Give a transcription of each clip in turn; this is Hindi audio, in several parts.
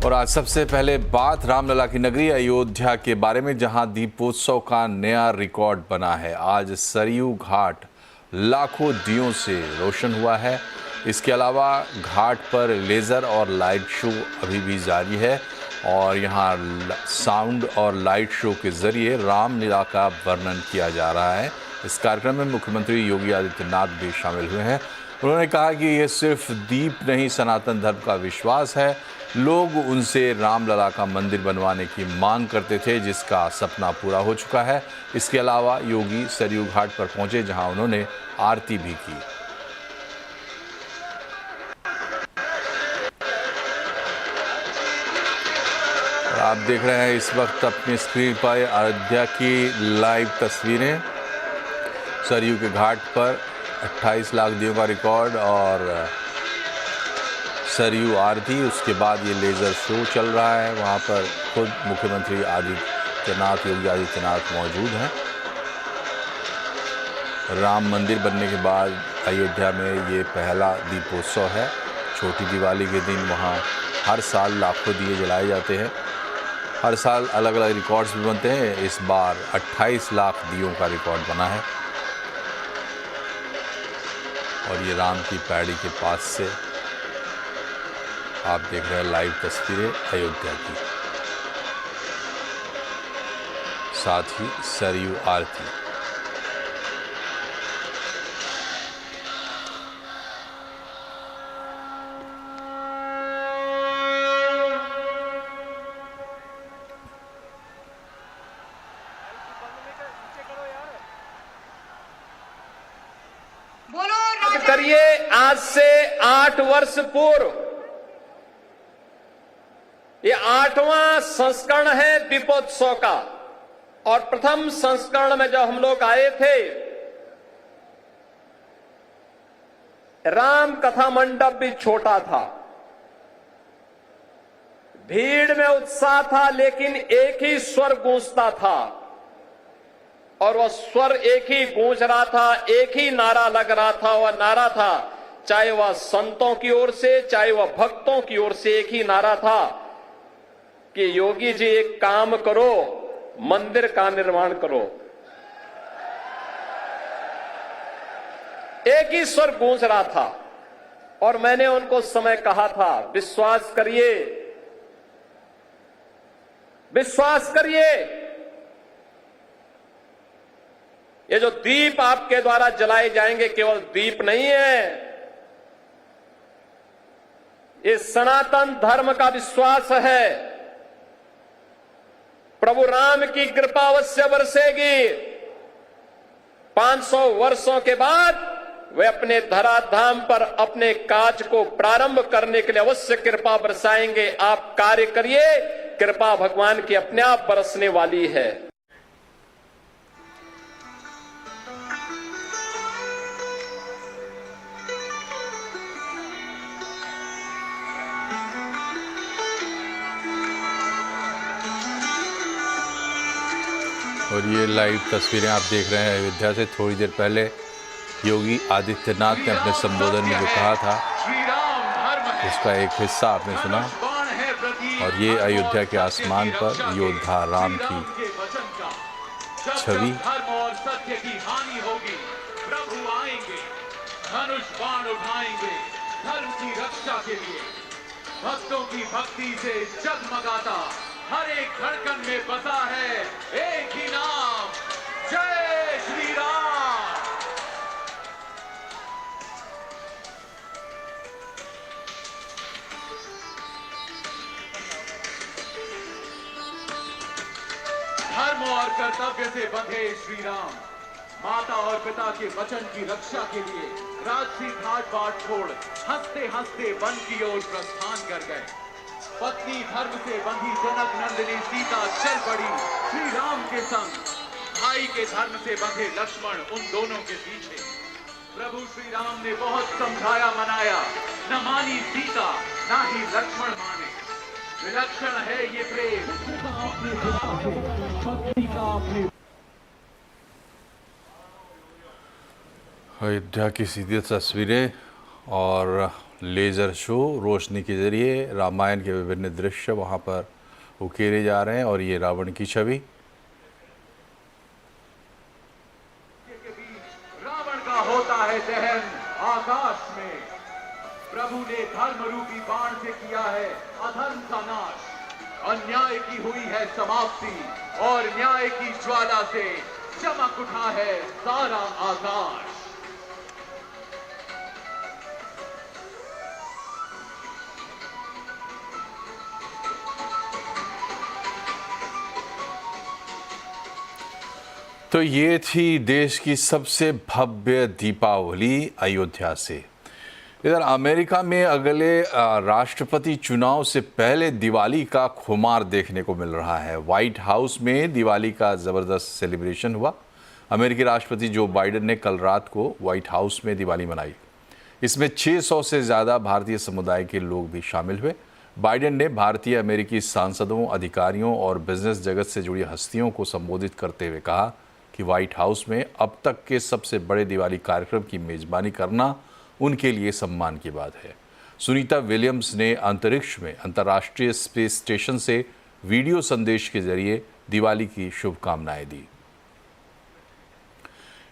और आज सबसे पहले बात रामलला की नगरी अयोध्या के बारे में, जहां दीपोत्सव का नया रिकॉर्ड बना है। आज सरयू घाट लाखों दियों से रोशन हुआ है। इसके अलावा घाट पर लेज़र और लाइट शो अभी भी जारी है और यहां साउंड और लाइट शो के जरिए रामलीला का वर्णन किया जा रहा है। इस कार्यक्रम में मुख्यमंत्री योगी आदित्यनाथ भी शामिल हुए हैं। उन्होंने कहा कि ये सिर्फ दीप नहीं, सनातन धर्म का विश्वास है। लोग उनसे रामलला का मंदिर बनवाने की मांग करते थे, जिसका सपना पूरा हो चुका है। इसके अलावा योगी सरयू घाट पर पहुंचे, जहां उन्होंने आरती भी की। आप देख रहे हैं इस वक्त अपनी स्क्रीन पर अयोध्या की लाइव तस्वीरें। सरयू के घाट पर 28 लाख दियों का रिकॉर्ड और सरयू आरती, उसके बाद ये लेज़र शो चल रहा है। वहाँ पर खुद मुख्यमंत्री योगी आदित्यनाथ मौजूद हैं। राम मंदिर बनने के बाद अयोध्या में ये पहला दीपोत्सव है। छोटी दिवाली के दिन वहाँ हर साल लाखों दिए जलाए जाते हैं। हर साल अलग अलग रिकॉर्ड्स भी बनते हैं। इस बार 28 लाख दियों का रिकॉर्ड बना है और ये राम की पैड़ी के पास से आप देख रहे हैं लाइव तस्वीरें अयोध्या की, साथ ही सरयू आरती। करिए आज से 8 वर्ष पूर्व ये 8वां संस्करण है दीपोत्सव का। और प्रथम संस्करण में जब हम लोग आए थे, राम कथा मंडप भी छोटा था, भीड़ में उत्साह था, लेकिन एक ही स्वर गूंजता था और वह स्वर एक ही गूंज रहा था, एक ही नारा लग रहा था। वह नारा था, चाहे वह संतों की ओर से, चाहे वह भक्तों की ओर से, एक ही नारा था कि योगी जी एक काम करो, मंदिर का निर्माण करो। एक ही स्वर गूंज रहा था और मैंने उनको उस समय कहा था, विश्वास करिए, विश्वास करिए, ये जो दीप आपके द्वारा जलाए जाएंगे केवल दीप नहीं है, ये सनातन धर्म का विश्वास है। प्रभु राम की कृपा अवश्य बरसेगी। 500 वर्षों के बाद वे अपने धराधाम पर अपने काज को प्रारंभ करने के लिए अवश्य कृपा बरसाएंगे। आप कार्य करिए, कृपा भगवान की अपने आप बरसने वाली है। और ये लाइव तस्वीरें आप देख रहे हैं अयोध्या से। थोड़ी देर पहले योगी आदित्यनाथ ने अपने संबोधन में जो कहा था, उसका एक हिस्सा आपने सुना। और ये अयोध्या के आसमान पर योद्धा राम की छवि। और सत्य की हानि होगी, प्रभु आएंगे, धनुष बाण उठाएंगे धर्म की रक्षा के लिए। भक्तों की भक्ति से जगमगाता हर एक धड़कन में बसा है एक ही नाम, जय श्री राम। धर्म और कर्तव्य से बंधे श्री राम माता और पिता के वचन की रक्षा के लिए राजसी घाट बाट छोड़ हंसते हंसते वन की ओर प्रस्थान कर गए। पत्नी धर्म से बंधी जनक नंदिनी सीता चल पड़ी श्री राम के संग। भाई के धर्म से बंधे लक्ष्मण उन दोनों के पीछे। प्रभु श्री राम ने बहुत समझाया मनाया, न मानी सीता ना ही लक्ष्मण माने। विलक्षण है ये प्रेम, भक्ति का अपने। अयोध्या की सीधी तस्वीरें और लेज़र शो, रोशनी के जरिए रामायण के विभिन्न दृश्य वहाँ पर उकेरे जा रहे हैं और ये रावण की छवि। रावण का होता है दहन आकाश में। प्रभु ने धर्म रूपी बाण से किया है अधर्म का नाश। अन्याय की हुई है समाप्ति और न्याय की ज्वाला से चमक उठा है सारा आकाश। तो ये थी देश की सबसे भव्य दीपावली अयोध्या से। इधर अमेरिका में अगले राष्ट्रपति चुनाव से पहले दिवाली का खुमार देखने को मिल रहा है। व्हाइट हाउस में दिवाली का ज़बरदस्त सेलिब्रेशन हुआ। अमेरिकी राष्ट्रपति जो बाइडेन ने कल रात को व्हाइट हाउस में दिवाली मनाई। इसमें 600 से ज़्यादा भारतीय समुदाय के लोग भी शामिल हुए। बाइडेन ने भारतीय अमेरिकी सांसदों, अधिकारियों और बिजनेस जगत से जुड़ी हस्तियों को संबोधित करते हुए कहा कि व्हाइट हाउस में अब तक के सबसे बड़े दिवाली कार्यक्रम की मेज़बानी करना उनके लिए सम्मान की बात है। सुनीता विलियम्स ने अंतरिक्ष में अंतर्राष्ट्रीय स्पेस स्टेशन से वीडियो संदेश के जरिए दिवाली की शुभकामनाएं दी।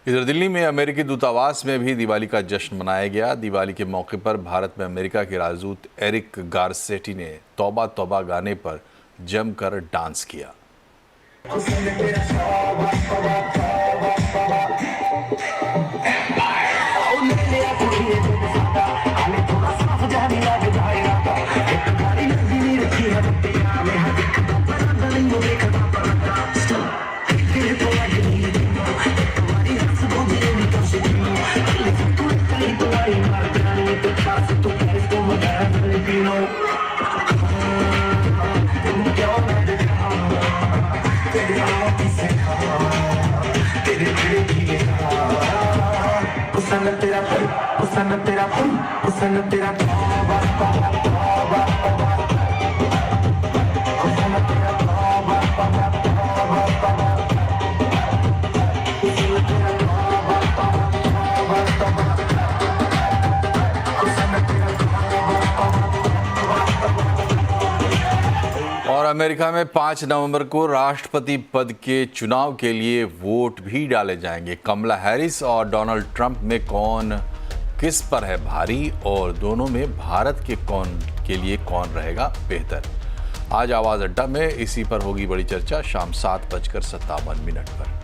इधर दिल्ली में अमेरिकी दूतावास में भी दिवाली का जश्न मनाया गया। दिवाली के मौके पर भारत में अमेरिका के राजदूत एरिक गारसेटी ने तौबा तौबा गाने पर जमकर डांस किया। और अमेरिका में 5 नवंबर को राष्ट्रपति पद के चुनाव के लिए वोट भी डाले जाएंगे। कमला हैरिस और डोनाल्ड ट्रंप में कौन किस पर है भारी और दोनों में भारत के लिए कौन रहेगा बेहतर? आज आवाज अड्डा में इसी पर होगी बड़ी चर्चा शाम 7:57 पर।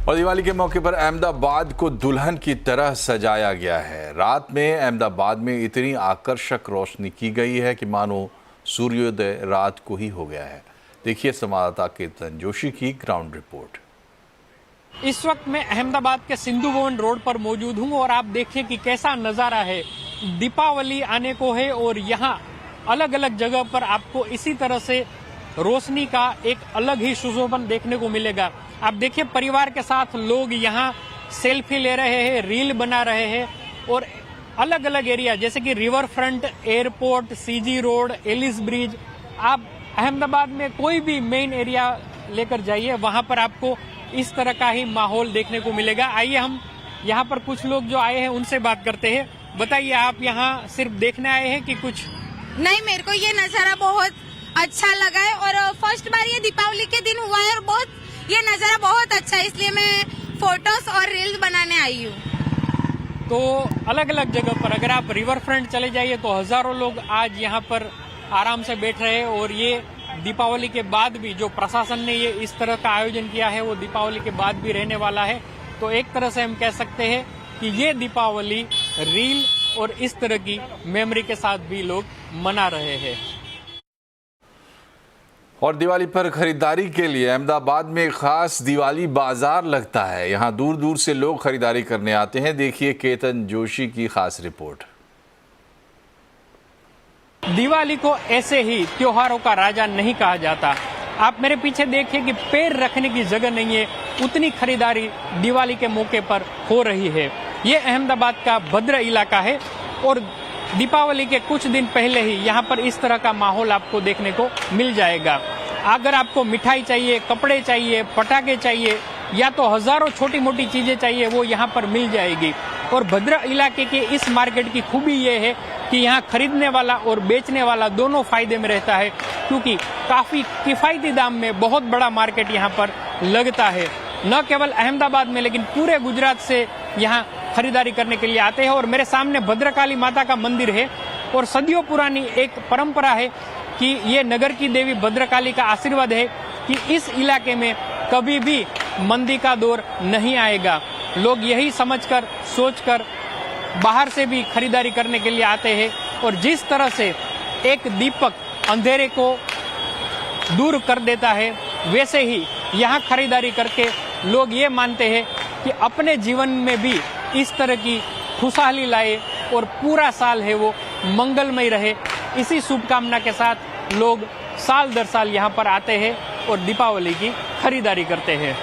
और दिवाली के मौके पर अहमदाबाद को दुल्हन की तरह सजाया गया है। रात में अहमदाबाद में इतनी आकर्षक रोशनी की गई है कि मानो सूर्योदय रात को ही हो गया है। देखिए संवाददाता केतन जोशी की ग्राउंड रिपोर्ट। इस वक्त मैं अहमदाबाद के सिंधु भवन रोड पर मौजूद हूं और आप देखिए कि कैसा नजारा है। दीपावली आने को है और यहाँ अलग अलग जगह पर आपको इसी तरह से रोशनी का एक अलग ही सुशोभन देखने को मिलेगा। आप देखिए परिवार के साथ लोग यहाँ सेल्फी ले रहे हैं, रील बना रहे हैं और अलग अलग एरिया जैसे कि river front, airport, CG road, Ellis bridge, आप अहमदाबाद में कोई भी मेन एरिया लेकर जाइए, वहां पर आपको इस तरह का ही माहौल देखने को मिलेगा। आइए हम यहाँ पर कुछ लोग जो आए हैं उनसे बात करते हैं। बताइए, आप यहाँ सिर्फ देखने आए हैं कि कुछ? नहीं, मेरे को ये नजारा बहुत अच्छा लगा है और फर्स्ट बार ये दीपावली के दिन हुआ है और ये नजारा बहुत अच्छा है, इसलिए मैं फोटोज और रील्स बनाने आई हूँ। तो अलग अलग जगह पर अगर आप रिवर फ्रंट चले जाइए तो हजारों लोग आज यहाँ पर आराम से बैठ रहे हैं और ये दीपावली के बाद भी जो प्रशासन ने ये इस तरह का आयोजन किया है वो दीपावली के बाद भी रहने वाला है। तो एक तरह से हम कह सकते हैं कि ये दीपावली रील और इस तरह की मेमोरी के साथ भी लोग मना रहे हैं। और दिवाली पर खरीदारी के लिए अहमदाबाद में एक खास दिवाली बाजार लगता है। यहाँ दूर दूर से लोग खरीदारी करने आते हैं। देखिए केतन जोशी की खास रिपोर्ट। दिवाली को ऐसे ही त्योहारों का राजा नहीं कहा जाता। आप मेरे पीछे देखिए कि पैर रखने की जगह नहीं है, उतनी खरीदारी दिवाली के मौके पर हो रही है। ये अहमदाबाद का भद्र इलाका है और दीपावली के कुछ दिन पहले ही यहाँ पर इस तरह का माहौल आपको देखने को मिल जाएगा। अगर आपको मिठाई चाहिए, कपड़े चाहिए, पटाखे चाहिए, या तो हजारों छोटी मोटी चीजें चाहिए वो यहाँ पर मिल जाएगी। और भद्रा इलाके के इस मार्केट की खूबी ये है कि यहाँ खरीदने वाला और बेचने वाला दोनों फायदे में रहता है, क्योंकि काफी किफायती दाम में बहुत बड़ा मार्केट यहाँ पर लगता है। न केवल अहमदाबाद में लेकिन पूरे गुजरात से यहाँ खरीदारी करने के लिए आते हैं। और मेरे सामने भद्रकाली माता का मंदिर है और सदियों पुरानी एक परंपरा है कि ये नगर की देवी भद्रकाली का आशीर्वाद है कि इस इलाके में कभी भी मंदी का दौर नहीं आएगा। लोग यही समझकर सोचकर बाहर से भी खरीदारी करने के लिए आते हैं। और जिस तरह से एक दीपक अंधेरे को दूर कर देता है, वैसे ही यहाँ खरीदारी करके लोग ये मानते हैं कि अपने जीवन में भी इस तरह की खुशहाली लाए और पूरा साल है वो मंगलमय रहे। इसी शुभकामना के साथ लोग साल दर साल यहाँ पर आते हैं और दीपावली की खरीदारी करते हैं।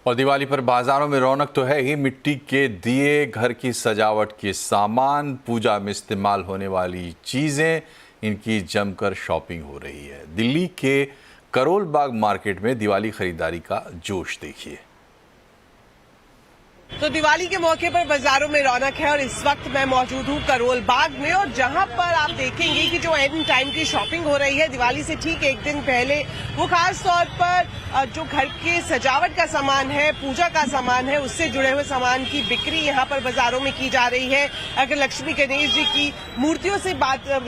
और दिवाली पर बाजारों में रौनक तो है ही। मिट्टी के दिए, घर की सजावट के सामान, पूजा में इस्तेमाल होने वाली चीजें, इनकी जमकर शॉपिंग हो रही है। दिल्ली के करोल बाग मार्केट में दिवाली खरीदारी का जोश देखिए। तो दिवाली के मौके पर बाजारों में रौनक है और इस वक्त मैं मौजूद हूँ करोल बाग में, और जहाँ पर आप देखेंगे कि जो एंड टाइम की शॉपिंग हो रही है दिवाली से ठीक एक दिन पहले, वो खास तौर पर जो घर के सजावट का सामान है, पूजा का सामान है, उससे जुड़े हुए सामान की बिक्री यहाँ पर बाजारों में की जा रही है। अगर लक्ष्मी गणेश जी की मूर्तियों से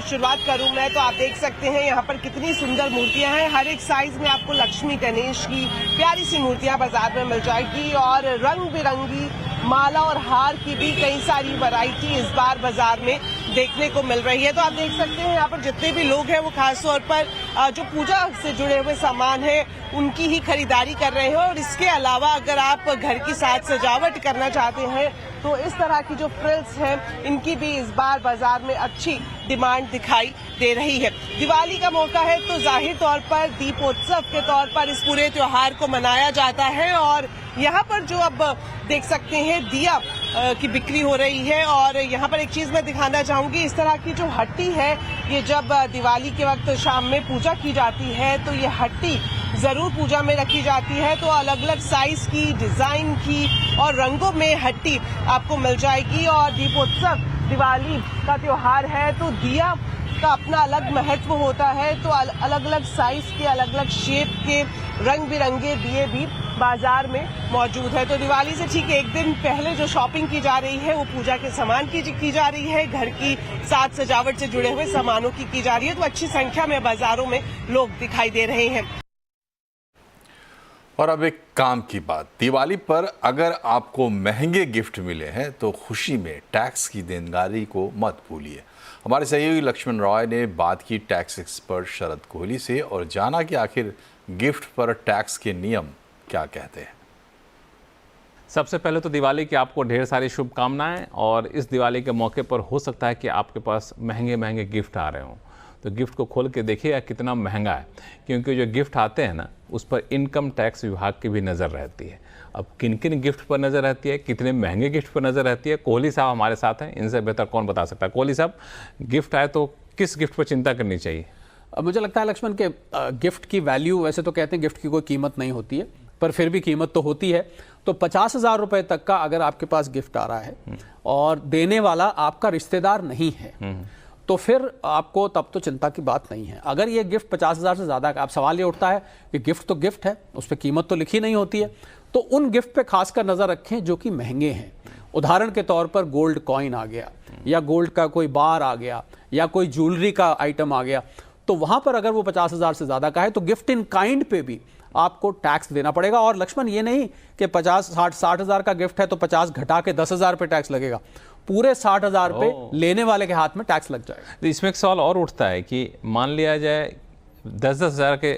शुरुआत करूँ मैं, तो आप देख सकते हैं यहाँ पर कितनी सुंदर मूर्तियां हैं। हर एक साइज में आपको लक्ष्मी गणेश की प्यारी सी मूर्तियां बाजार में मिल जाएगी और रंग बिरंगी माला और हार की भी कई सारी वैरायटी इस बार बाजार में देखने को मिल रही है। तो आप देख सकते हैं यहाँ पर जितने भी लोग हैं वो खास तौर पर जो पूजा से जुड़े हुए सामान है उनकी ही खरीदारी कर रहे हैं। और इसके अलावा अगर आप घर की साज सजावट करना चाहते हैं तो इस तरह की जो फ्रिल्स हैं इनकी भी इस बार बाजार में अच्छी डिमांड दिखाई दे रही है। दिवाली का मौका है तो जाहिर तौर पर दीपोत्सव के तौर पर इस पूरे त्योहार को मनाया जाता है। और यहाँ पर जो अब देख सकते हैं दिया की बिक्री हो रही है। और यहाँ पर एक चीज मैं दिखाना चाहूंगी, इस तरह की जो हट्टी है ये जब दिवाली के वक्त शाम में पूजा की जाती है तो ये हट्टी जरूर पूजा में रखी जाती है। तो अलग अलग साइज की, डिजाइन की और रंगों में हट्टी आपको मिल जाएगी। और दीपोत्सव दिवाली का त्योहार है तो दिया का अपना अलग महत्व होता है। तो अलग अलग साइज के, अलग अलग शेप के रंग बिरंगे दिए भी बाजार में मौजूद है। तो दिवाली से ठीक एक दिन पहले जो शॉपिंग की जा रही है वो पूजा के सामान की जा रही है, घर की साज सजावट से जुड़े हुए सामानों की जा रही है। तो अच्छी संख्या में बाजारों में लोग दिखाई दे रहे हैं। और अब एक काम की बात, दिवाली पर अगर आपको महंगे गिफ्ट मिले हैं तो खुशी में टैक्स की देनदारी को मत भूलिए। हमारे सहयोगी लक्ष्मण रॉय ने बात की टैक्स एक्सपर्ट शरद कोहली से और जाना कि आखिर गिफ्ट पर टैक्स के नियम क्या कहते हैं। सबसे पहले तो दिवाली की आपको ढेर सारी शुभकामनाएं। और इस दिवाली के मौके पर हो सकता है कि आपके पास महंगे महंगे गिफ्ट आ रहे हों, तो गिफ्ट को खोल के देखिएगा कितना महंगा है, क्योंकि जो गिफ्ट आते हैं ना उस पर इनकम टैक्स विभाग की भी नज़र रहती है। अब किन किन गिफ्ट पर नज़र रहती है, कितने महंगे गिफ्ट पर नज़र रहती है, कोहली साहब हमारे साथ हैं, इनसे बेहतर कौन बता सकता है। कोहली साहब, गिफ्ट आए तो किस गिफ्ट पर चिंता करनी चाहिए? मुझे लगता है लक्ष्मण के गिफ्ट की वैल्यू, वैसे तो कहते हैं गिफ्ट की कोई कीमत नहीं होती है, पर फिर भी कीमत तो होती है। तो 50,000 रुपए तक का अगर आपके पास गिफ्ट आ रहा है और देने वाला आपका रिश्तेदार नहीं है तो फिर आपको तब तो चिंता की बात नहीं है। अगर ये गिफ्ट 50,000 से ज़्यादा का, अब सवाल ये उठता है कि गिफ्ट तो गिफ्ट है, उस पर कीमत तो लिखी नहीं होती है, तो उन गिफ्ट पे खासकर नज़र रखें जो कि महंगे हैं। उदाहरण के तौर पर गोल्ड कॉइन आ गया या गोल्ड का कोई बार आ गया या कोई ज्वेलरी का आइटम आ गया, तो वहाँ पर अगर वो 50,000 से ज़्यादा का है तो गिफ्ट इन काइंड पे भी आपको टैक्स देना पड़ेगा। और लक्ष्मण, ये नहीं कि 50-60,000 का गिफ्ट है तो 50 घटा के 10,000 पे टैक्स लगेगा, पूरे 60,000 पे लेने वाले के हाथ में टैक्स लग जाएगा। तो इसमें एक सवाल और उठता है कि मान लिया जाए 10,000 के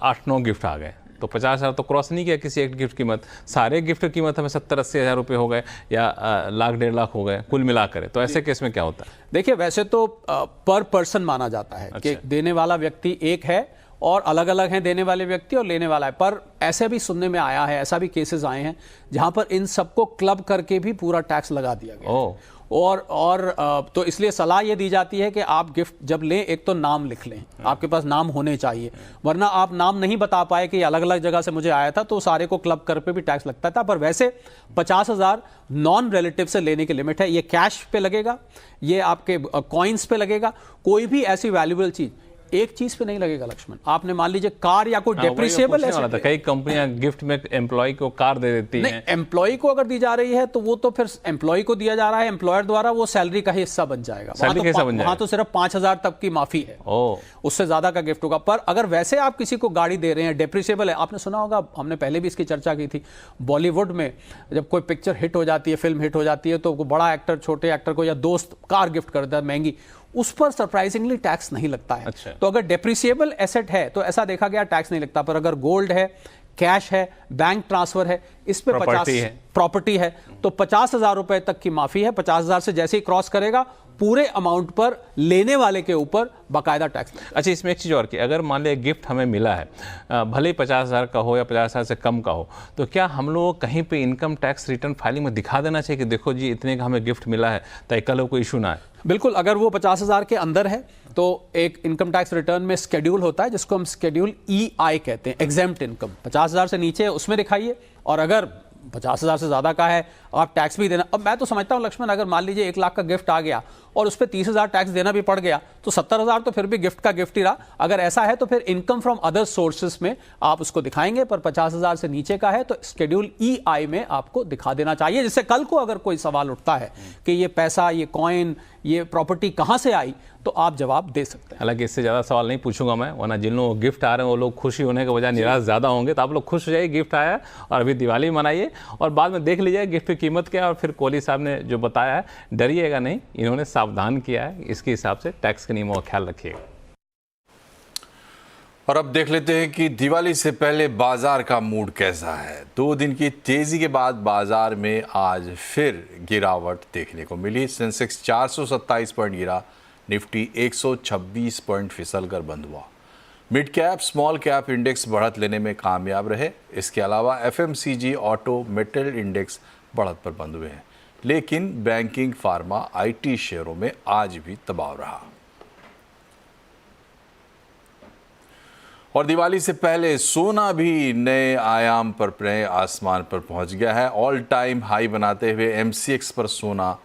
8-9 गिफ्ट आ गए तो 50,000 तो क्रॉस नहीं किया किसी एक गिफ्ट कीमत, सारे गिफ्ट की कीमत हमें 70-80 हज़ार रुपये हो गए या लाख-1.5 लाख हो गए कुल मिलाकर, तो ऐसे केस में क्या होता है? देखिए, वैसे तो पर पर्सन माना जाता है कि देने वाला व्यक्ति एक है और अलग अलग हैं देने वाले व्यक्ति और लेने वाला है। पर ऐसे भी सुनने में आया है, ऐसा भी केसेस आए हैं जहां पर इन सबको क्लब करके भी पूरा टैक्स लगा दिया गया। तो इसलिए सलाह ये दी जाती है कि आप गिफ्ट जब लें एक तो नाम लिख लें, आपके पास नाम होने चाहिए, वरना आप नाम नहीं बता पाए कि अलग अलग जगह से मुझे आया था तो सारे को क्लब कर पे भी टैक्स लगता था। पर वैसे 50,000 नॉन रिलेटिव से लेने की लिमिट है। ये कैश पे लगेगा, ये आपके कॉइन्स पे लगेगा, कोई भी ऐसी वैल्यूएबल चीज एक चीज पे नहीं लगेगा लक्ष्मण। आपने मान लीजिए कार या कोई डेप्रिसिएबल है, कई कंपनियां गिफ्ट में एम्प्लॉय को कार दे देती हैं। एम्प्लॉय को अगर दी जा रही है तो वो तो फिर एम्प्लॉय को दिया जा रहा है, एम्प्लॉयर द्वारा, वो सैलरी का हिस्सा बन जाएगा। वहां तो सिर्फ 5,000 तक की माफी है, उससे ज्यादा का गिफ्ट होगा। पर अगर वैसे आप किसी को गाड़ी दे रहे हैं, डेप्रिसिएबल है, आपने सुना होगा, हमने पहले भी इसकी चर्चा की थी, बॉलीवुड में जब कोई पिक्चर हिट हो जाती है, फिल्म हिट हो जाती है, तो बड़ा एक्टर छोटे एक्टर को या दोस्त कार गिफ्ट करता है महंगी, उस पर सरप्राइजिंगली टैक्स नहीं लगता है। अच्छा। तो अगर डेप्रिसिएबल एसेट है तो ऐसा देखा गया टैक्स नहीं लगता। पर अगर गोल्ड है, कैश है, बैंक ट्रांसफर है, इस पे 50 प्रॉपर्टी है तो 50,000 रुपए तक की माफी है। 50,000 से जैसे ही क्रॉस करेगा पूरे अमाउंट पर लेने वाले के ऊपर बाकायदा टैक्स। अच्छा, इसमें एक चीज़ और कि अगर मान लिया गिफ्ट हमें मिला है, भले ही 50,000 का हो या 50,000 से कम का हो, तो क्या हम लोग कहीं पे इनकम टैक्स रिटर्न फाइलिंग में दिखा देना चाहिए कि देखो जी इतने का हमें गिफ्ट मिला है, ताकि कल कोई इशू ना आए? बिल्कुल, अगर वो 50,000 के अंदर है तो एक इनकम टैक्स रिटर्न में स्केड्यूल होता है जिसको हम स्केड्यूल EI कहते हैं, एग्जेम्प्ट इनकम। 50,000 से नीचे है उसमें दिखाइए, और अगर 50,000 से ज्यादा का है आप टैक्स भी देना। अब मैं तो समझता हूं लक्ष्मण, अगर मान लीजिए 1 लाख का गिफ्ट आ गया और उस पर 30,000 टैक्स देना भी पड़ गया तो 70,000 तो फिर भी गिफ्ट का गिफ्ट ही रहा। अगर ऐसा है तो फिर इनकम फ्रॉम अदर सोर्सेस में आप उसको दिखाएंगे, पर 50,000 से नीचे का है तो शेड्यूल EI में आपको दिखा देना चाहिए, जिससे कल को अगर कोई सवाल उठता है कि ये पैसा, ये कॉइन, ये प्रॉपर्टी कहां से आई, तो आप जवाब दे सकते हैं। हालांकि इससे ज़्यादा सवाल नहीं पूछूंगा मैं, वरना जिन लोगों को गिफ्ट आ रहे हैं वो लोग खुशी होने के बजाय निराश ज़्यादा होंगे। तो आप लोग खुश हो जाइए, गिफ्ट आया है और अभी दिवाली मनाइए और बाद में देख लीजिए गिफ्ट की कीमत क्या है। और फिर कोहली साहब ने जो बताया है, डरिएगा नहीं, इन्होंने सावधान किया है, इसके हिसाब से टैक्स के नियमों का ख्याल रखिएगा। और अब देख लेते हैं कि दिवाली से पहले बाजार का मूड कैसा है। 2 दिन की तेजी के बाद बाजार में आज फिर गिरावट देखने को मिली। सेंसेक्स 427 पॉइंट गिरा, निफ्टी 126 पॉइंट फिसल कर बंद हुआ। Mid cap small cap index बढ़त लेने में कामयाब रहे। इसके अलावा FMCG, ऑटो, मेटल इंडेक्स बढ़त पर बंद हुए हैं, लेकिन बैंकिंग, फार्मा, IT शेयरों में आज भी दबाव रहा। और दिवाली से पहले सोना भी नए आयाम पर, नए आसमान पर पहुंच गया है। ऑल टाइम हाई बनाते हुए MCX पर सोना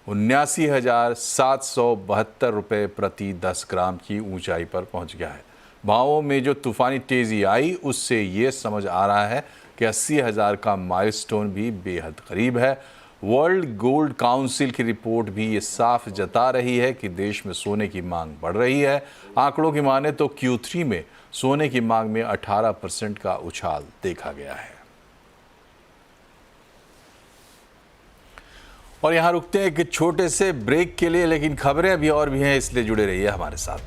79,772 रुपये प्रति 10 ग्राम की ऊंचाई पर पहुंच गया है। भावों में जो तूफानी तेजी आई उससे ये समझ आ रहा है कि 80,000 का माइलस्टोन भी बेहद करीब है। वर्ल्ड गोल्ड काउंसिल की रिपोर्ट भी ये साफ जता रही है कि देश में सोने की मांग बढ़ रही है। आंकड़ों की माने तो Q3 में सोने की मांग में 18% का उछाल देखा गया है। और यहां रुकते हैं एक छोटे से ब्रेक के लिए, लेकिन खबरें अभी और भी हैं, इसलिए जुड़े रहिए हमारे साथ।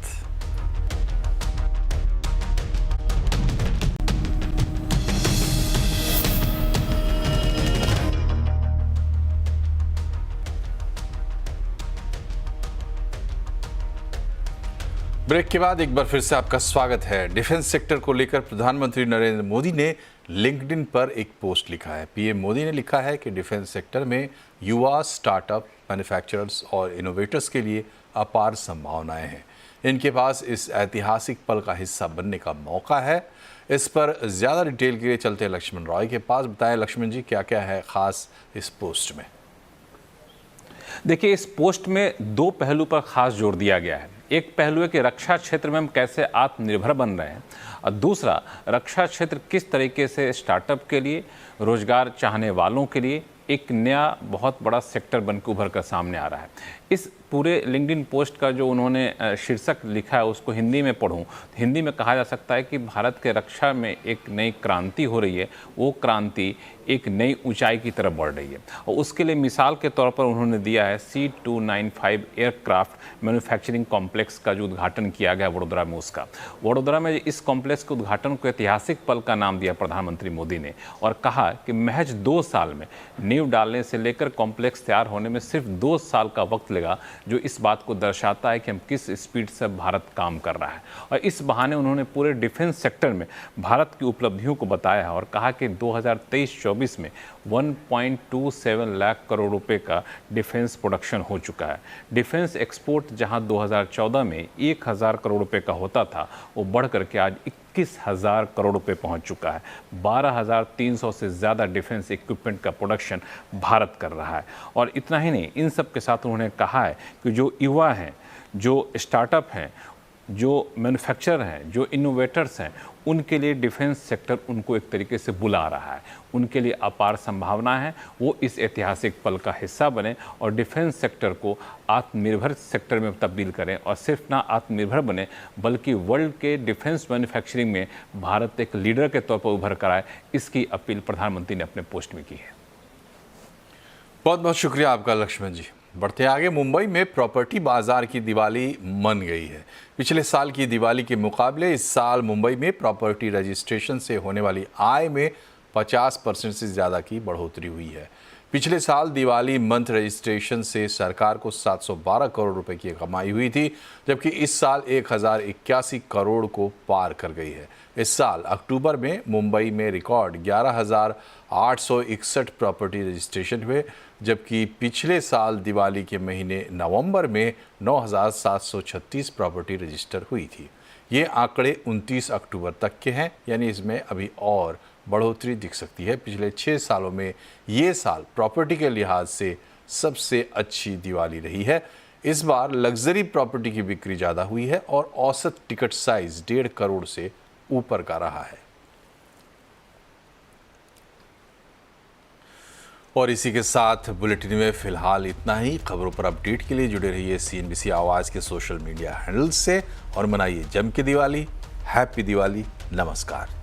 ब्रेक के बाद एक बार फिर से आपका स्वागत है। डिफेंस सेक्टर को लेकर प्रधानमंत्री नरेंद्र मोदी ने लिंक्डइन पर एक पोस्ट लिखा है। PM मोदी ने लिखा है कि डिफेंस सेक्टर में युवा, स्टार्टअप, मैन्युफैक्चरर्स और इनोवेटर्स के लिए अपार संभावनाएं हैं। इनके पास इस ऐतिहासिक पल का हिस्सा बनने का मौका है। इस पर ज़्यादा डिटेल के लिए चलते हैं लक्ष्मण रॉय के पास। बताएं लक्ष्मण जी, क्या क्या है खास इस पोस्ट में? देखिए, इस पोस्ट में 2 पहलू पर खास जोर दिया गया है। एक पहलू है कि रक्षा क्षेत्र में हम कैसे आत्मनिर्भर बन रहे हैं, और दूसरा रक्षा क्षेत्र किस तरीके से स्टार्टअप के लिए, रोजगार चाहने वालों के लिए एक नया बहुत बड़ा सेक्टर बनकर उभर कर सामने आ रहा है। इस पूरे लिंक्डइन पोस्ट का जो उन्होंने शीर्षक लिखा है उसको हिंदी में पढ़ूं तो हिंदी में कहा जा सकता है कि भारत के रक्षा में एक नई क्रांति हो रही है। वो क्रांति एक नई ऊंचाई की तरफ बढ़ रही है। और उसके लिए मिसाल के तौर पर उन्होंने दिया है C295 एयरक्राफ्ट मैन्युफैक्चरिंग कॉम्प्लेक्स का जो उद्घाटन किया गया वडोदरा में, उसका वडोदरा में इस कॉम्प्लेक्स के उद्घाटन को ऐतिहासिक पल का नाम दिया प्रधानमंत्री मोदी ने और कहा कि महज 2 साल में नींव डालने से लेकर कॉम्प्लेक्स तैयार होने में सिर्फ 2 साल का वक्त लगा, जो इस बात को दर्शाता है कि हम किस स्पीड से भारत काम कर रहा है। और इस बहाने उन्होंने पूरे डिफेंस सेक्टर में भारत की उपलब्धियों को बताया है और कहा कि 2023-24 में 1.27 लाख करोड़ रुपए का डिफेंस प्रोडक्शन हो चुका है। डिफेंस एक्सपोर्ट जहां 2014 में 1000 करोड़ रुपए का होता था, वो बढ़ करके आज 21,000 करोड़ रुपए पहुंच चुका है। 12,300 से ज़्यादा डिफेंस इक्विपमेंट का प्रोडक्शन भारत कर रहा है। और इतना ही नहीं, इन सब के साथ उन्होंने कहा है कि जो युवा हैं, जो स्टार्टअप हैं, जो मैन्युफैक्चरर हैं, जो इनोवेटर्स हैं, उनके लिए डिफेंस सेक्टर उनको एक तरीके से बुला रहा है। उनके लिए अपार संभावना है, वो इस ऐतिहासिक पल का हिस्सा बने और डिफेंस सेक्टर को आत्मनिर्भर सेक्टर में तब्दील करें और सिर्फ ना आत्मनिर्भर बने बल्कि वर्ल्ड के डिफेंस मैन्युफैक्चरिंग में भारत एक लीडर के तौर पर उभर कर आए। इसकी अपील प्रधानमंत्री ने अपने पोस्ट में की है। बहुत बहुत शुक्रिया आपका लक्ष्मण जी। बढ़ते आगे, मुंबई में प्रॉपर्टी बाजार की दिवाली मन गई है। पिछले साल की दिवाली के मुकाबले इस साल मुंबई में प्रॉपर्टी रजिस्ट्रेशन से होने वाली आय में 50% से ज़्यादा की बढ़ोतरी हुई है। पिछले साल दिवाली मंथ रजिस्ट्रेशन से सरकार को 712 करोड़ रुपए की कमाई हुई थी, जबकि इस साल 1081 करोड़ को पार कर गई है। इस साल अक्टूबर में मुंबई में रिकॉर्ड 11,861 प्रॉपर्टी रजिस्ट्रेशन हुए, जबकि पिछले साल दिवाली के महीने नवंबर में 9,736 प्रॉपर्टी रजिस्टर हुई थी। ये आंकड़े 29 अक्टूबर तक के हैं, यानी इसमें अभी और बढ़ोतरी दिख सकती है। पिछले 6 सालों में ये साल प्रॉपर्टी के लिहाज से सबसे अच्छी दिवाली रही है। इस बार लग्जरी प्रॉपर्टी की बिक्री ज़्यादा हुई है और औसत टिकट साइज 1.5 करोड़ से ऊपर का रहा है। और इसी के साथ बुलेटिन में फिलहाल इतना ही। खबरों पर अपडेट के लिए जुड़े रहिए CNBC आवाज़ के सोशल मीडिया हैंडल्स से और मनाइए जम के दिवाली। हैप्पी दिवाली। नमस्कार।